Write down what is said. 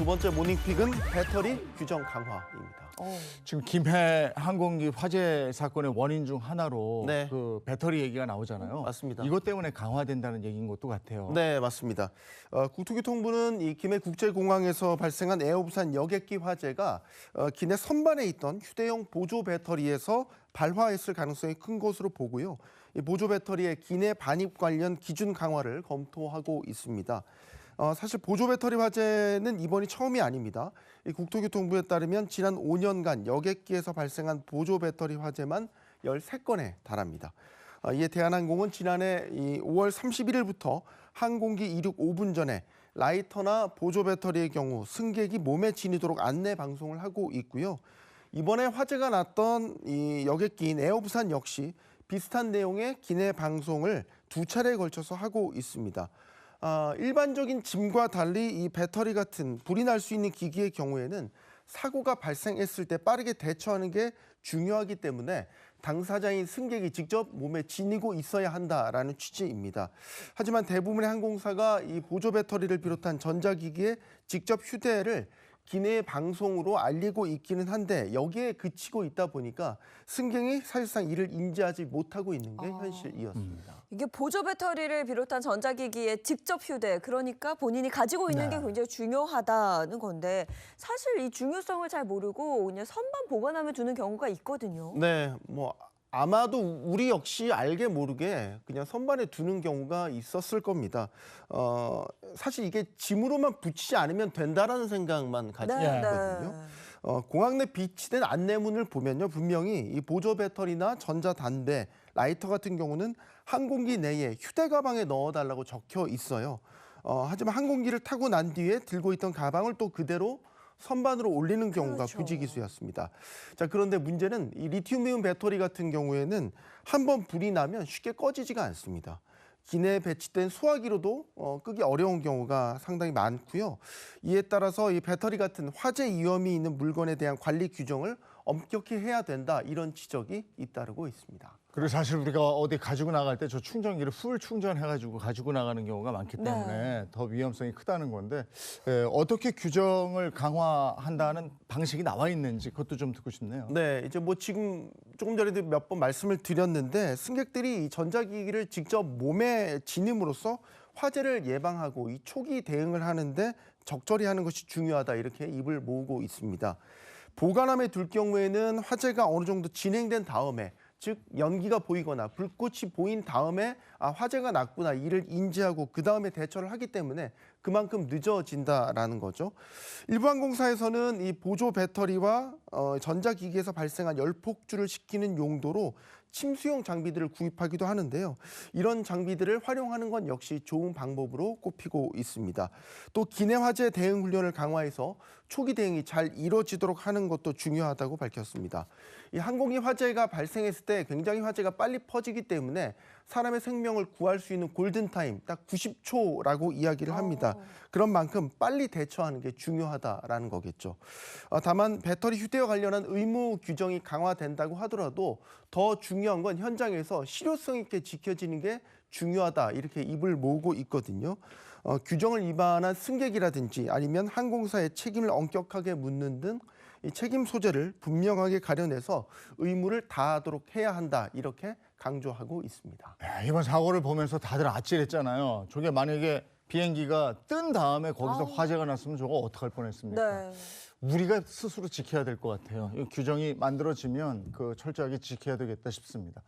두 번째 모닝픽은 배터리 규정 강화입니다. 지금 김해 항공기 화재 사건의 원인 중 하나로 네. 그 배터리 얘기가 나오잖아요. 맞습니다. 이것 때문에 강화된다는 얘기인 것도 같아요. 네, 맞습니다. 국토교통부는 이 김해 국제공항에서 발생한 에어부산 여객기 화재가 기내 선반에 있던 휴대용 보조 배터리에서 발화했을 가능성이 큰 것으로 보고요. 이 보조 배터리의 기내 반입 관련 기준 강화를 검토하고 있습니다. 사실 보조 배터리 화재는 이번이 처음이 아닙니다. 이 국토교통부에 따르면 지난 5년간 여객기에서 발생한 보조 배터리 화재만 13건에 달합니다. 이에 대한항공은 지난해 5월 31일부터 항공기 이륙 5분 전에 라이터나 보조 배터리의 경우 승객이 몸에 지니도록 안내 방송을 하고 있고요. 이번에 화재가 났던 이 여객기인 에어부산 역시 비슷한 내용의 기내 방송을 두 차례에 걸쳐서 하고 있습니다. 일반적인 짐과 달리 이 배터리 같은 불이 날 수 있는 기기의 경우에는 사고가 발생했을 때 빠르게 대처하는 게 중요하기 때문에 당사자인 승객이 직접 몸에 지니고 있어야 한다라는 취지입니다. 하지만 대부분의 항공사가 이 보조 배터리를 비롯한 전자기기에 직접 휴대를 기내 방송으로 알리고 있기는 한데 여기에 그치고 있다 보니까 승객이 사실상 이를 인지하지 못하고 있는 게 현실이었습니다. 이게 보조 배터리를 비롯한 전자기기의 직접 휴대, 그러니까 본인이 가지고 있는 게 굉장히 중요하다는 건데 사실 이 중요성을 잘 모르고 그냥 선반 보관함에 두는 경우가 있거든요. 네, 아마도 우리 역시 알게 모르게 그냥 선반에 두는 경우가 있었을 겁니다. 사실 이게 짐으로만 붙이지 않으면 된다라는 생각만 가지고 있거든요. 공항 내 비치된 안내문을 보면요, 분명히 이 보조 배터리나 전자담배, 라이터 같은 경우는 항공기 내에 휴대 가방에 넣어달라고 적혀 있어요. 하지만 항공기를 타고 난 뒤에 들고 있던 가방을 또 그대로 선반으로 올리는 경우가 부지기수였습니다. 자, 그런데 문제는 이 리튬이온 배터리 같은 경우에는 한번 불이 나면 쉽게 꺼지지가 않습니다. 기내에 배치된 소화기로도 끄기 어려운 경우가 상당히 많고요. 이에 따라서 이 배터리 같은 화재 위험이 있는 물건에 대한 관리 규정을 엄격히 해야 된다, 이런 지적이 잇따르고 있습니다. 그리고 사실 우리가 어디 가지고 나갈 때 저 충전기를 풀 충전해가지고 가지고 나가는 경우가 많기 때문에 더 위험성이 크다는 건데 어떻게 규정을 강화한다는 방식이 나와 있는지 그것도 좀 듣고 싶네요. 네, 이제 지금 조금 전에도 몇 번 말씀을 드렸는데 승객들이 이 전자기기를 직접 몸에 지님으로써 화재를 예방하고 이 초기 대응을 하는데 적절히 하는 것이 중요하다, 이렇게 입을 모으고 있습니다. 보관함에 둘 경우에는 화재가 어느 정도 진행된 다음에, 즉 연기가 보이거나 불꽃이 보인 다음에 화재가 났구나, 이를 인지하고 그 다음에 대처를 하기 때문에 그만큼 늦어진다라는 거죠. 일부 항공사에서는 이 보조 배터리와 전자기기에서 발생한 열폭주를 식히는 용도로 침수용 장비들을 구입하기도 하는데요. 이런 장비들을 활용하는 건 역시 좋은 방법으로 꼽히고 있습니다. 또 기내 화재 대응 훈련을 강화해서 초기 대응이 잘 이루어지도록 하는 것도 중요하다고 밝혔습니다. 이 항공기 화재가 발생했을 때 굉장히 화재가 빨리 퍼지기 때문에 사람의 생명을 구할 수 있는 골든타임 딱 90초라고 이야기를 합니다. 그런 만큼 빨리 대처하는 게 중요하다라는 거겠죠. 다만 배터리 휴대와 관련한 의무 규정이 강화된다고 하더라도 더 중요한 건 현장에서 실효성 있게 지켜지는 게 중요하다, 이렇게 입을 모으고 있거든요. 규정을 위반한 승객이라든지 아니면 항공사의 책임을 엄격하게 묻는 등 이 책임 소재를 분명하게 가려내서 의무를 다하도록 해야 한다, 이렇게 강조하고 있습니다. 이번 사고를 보면서 다들 아찔했잖아요. 저게 만약에 비행기가 뜬 다음에 거기서 화재가 났으면 저거 어떡할 뻔했습니까? 우리가 스스로 지켜야 될 것 같아요. 이 규정이 만들어지면 철저하게 지켜야 되겠다 싶습니다.